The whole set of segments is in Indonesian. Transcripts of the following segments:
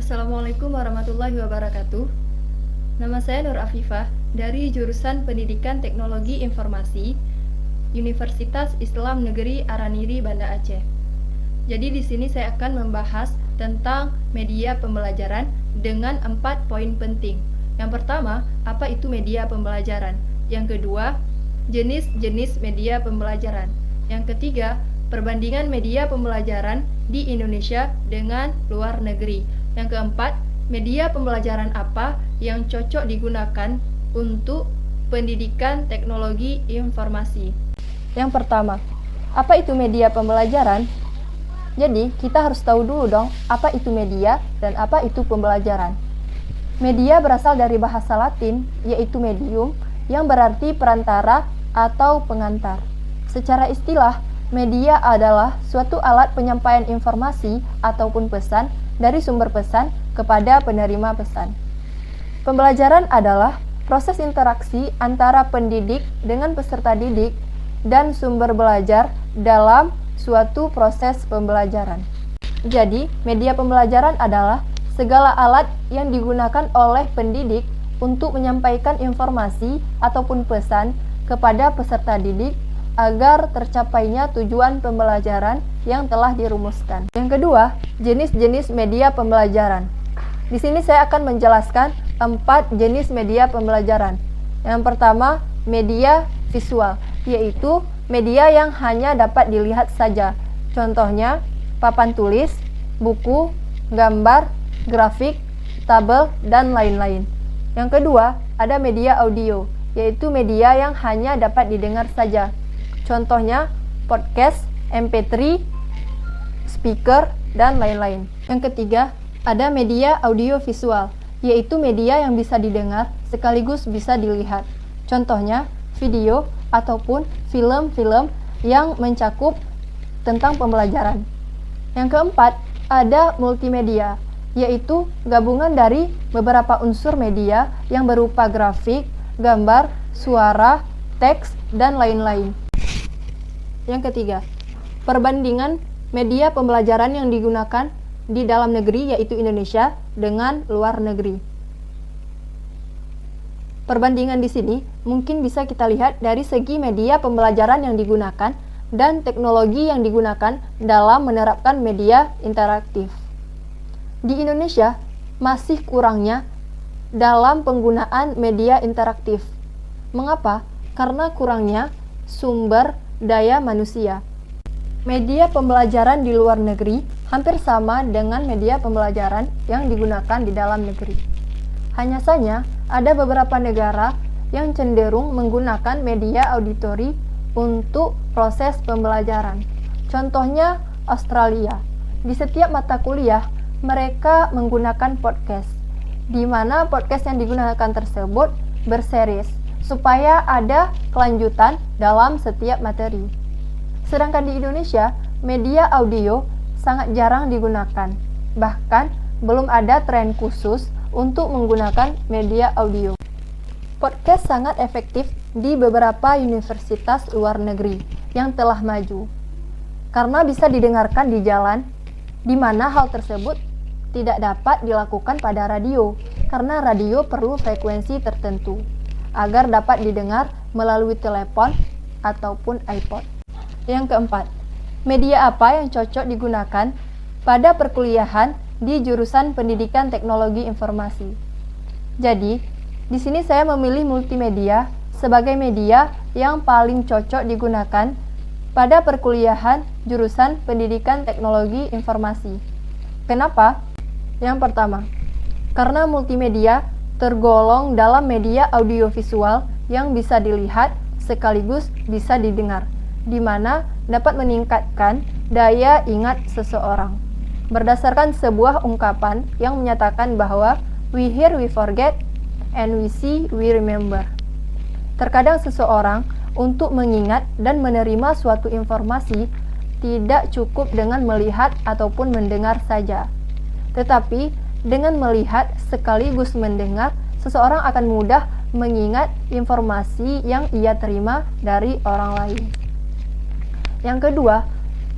Assalamualaikum warahmatullahi wabarakatuh. Nama saya Nur Afifah dari jurusan Pendidikan Teknologi Informasi Universitas Islam Negeri Araniri, Banda Aceh. Jadi di sini saya akan membahas tentang media pembelajaran dengan 4 poin penting. Yang pertama, apa itu media pembelajaran? Yang kedua, jenis-jenis media pembelajaran. Yang ketiga, perbandingan media pembelajaran di Indonesia dengan luar negeri. Yang keempat, media pembelajaran apa yang cocok digunakan untuk pendidikan teknologi informasi. Yang pertama, apa itu media pembelajaran? Jadi, kita harus tahu dulu dong, apa itu media dan apa itu pembelajaran. Media berasal dari bahasa Latin, yaitu medium, yang berarti perantara atau pengantar. Secara istilah, media adalah suatu alat penyampaian informasi ataupun pesan dari sumber pesan kepada penerima pesan. Pembelajaran adalah proses interaksi antara pendidik dengan peserta didik dan sumber belajar dalam suatu proses pembelajaran. Jadi, media pembelajaran adalah segala alat yang digunakan oleh pendidik untuk menyampaikan informasi ataupun pesan kepada peserta didik agar tercapainya tujuan pembelajaran yang telah dirumuskan. Yang kedua, jenis-jenis media pembelajaran. Di sini saya akan menjelaskan 4 jenis media pembelajaran. Yang pertama, media visual, yaitu media yang hanya dapat dilihat saja. Contohnya, papan tulis, buku, gambar, grafik, tabel, dan lain-lain. Yang kedua, ada media audio, yaitu media yang hanya dapat didengar saja. Contohnya, podcast, MP3, speaker, dan lain-lain. Yang ketiga, ada media audiovisual, yaitu media yang bisa didengar sekaligus bisa dilihat. Contohnya, video ataupun film-film yang mencakup tentang pembelajaran. Yang keempat, ada multimedia, yaitu gabungan dari beberapa unsur media yang berupa grafik, gambar, suara, teks, dan lain-lain. Yang ketiga, perbandingan media pembelajaran yang digunakan di dalam negeri, yaitu Indonesia, dengan luar negeri. Perbandingan di sini mungkin bisa kita lihat dari segi media pembelajaran yang digunakan dan teknologi yang digunakan dalam menerapkan media interaktif. Di Indonesia, masih kurangnya dalam penggunaan media interaktif. Mengapa? Karena kurangnya sumber daya manusia. Media pembelajaran di luar negeri hampir sama dengan media pembelajaran yang digunakan di dalam negeri. Hanya saja, ada beberapa negara yang cenderung menggunakan media auditori untuk proses pembelajaran. Contohnya, Australia. Di setiap mata kuliah, mereka menggunakan podcast, di mana podcast yang digunakan tersebut berseris, supaya ada kelanjutan dalam setiap materi. Sedangkan di Indonesia, media audio sangat jarang digunakan. Bahkan, belum ada tren khusus untuk menggunakan media audio. Podcast sangat efektif di beberapa universitas luar negeri yang telah maju, karena bisa didengarkan di jalan, di mana hal tersebut tidak dapat dilakukan pada radio, karena radio perlu frekuensi tertentu agar dapat didengar melalui telepon ataupun iPod. Yang keempat, media apa yang cocok digunakan pada perkuliahan di jurusan Pendidikan Teknologi Informasi? Jadi, di sini saya memilih multimedia sebagai media yang paling cocok digunakan pada perkuliahan jurusan Pendidikan Teknologi Informasi. Kenapa? Yang pertama, karena multimedia tergolong dalam media audiovisual yang bisa dilihat sekaligus bisa didengar, di mana dapat meningkatkan daya ingat seseorang. Berdasarkan sebuah ungkapan yang menyatakan bahwa we hear we forget and we see we remember. Terkadang seseorang untuk mengingat dan menerima suatu informasi tidak cukup dengan melihat ataupun mendengar saja, tetapi dengan melihat sekaligus mendengar, seseorang akan mudah mengingat informasi yang ia terima dari orang lain. Yang kedua,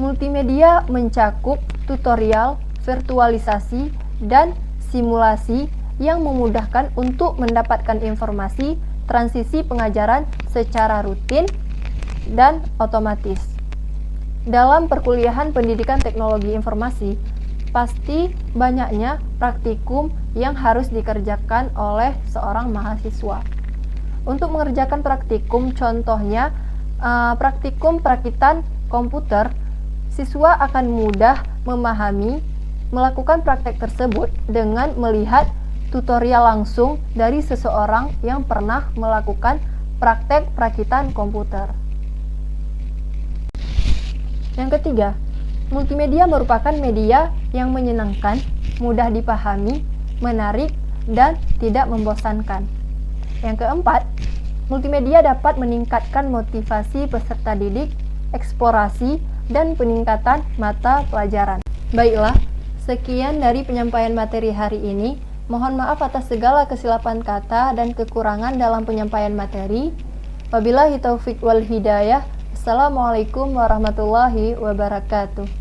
multimedia mencakup tutorial, virtualisasi, dan simulasi yang memudahkan untuk mendapatkan informasi, transisi pengajaran secara rutin dan otomatis. Dalam perkuliahan pendidikan teknologi informasi, pasti banyaknya praktikum yang harus dikerjakan oleh seorang mahasiswa. Untuk mengerjakan praktikum, contohnya praktikum perakitan komputer, siswa akan mudah memahami melakukan praktek tersebut dengan melihat tutorial langsung dari seseorang yang pernah melakukan praktek perakitan komputer. Yang ketiga, multimedia merupakan media yang menyenangkan, mudah dipahami, menarik, dan tidak membosankan. Yang keempat, multimedia dapat meningkatkan motivasi peserta didik, eksplorasi, dan peningkatan mata pelajaran. Baiklah, sekian dari penyampaian materi hari ini. Mohon maaf atas segala kesilapan kata dan kekurangan dalam penyampaian materi. Wabillahi taufik wal hidayah. Assalamualaikum warahmatullahi wabarakatuh.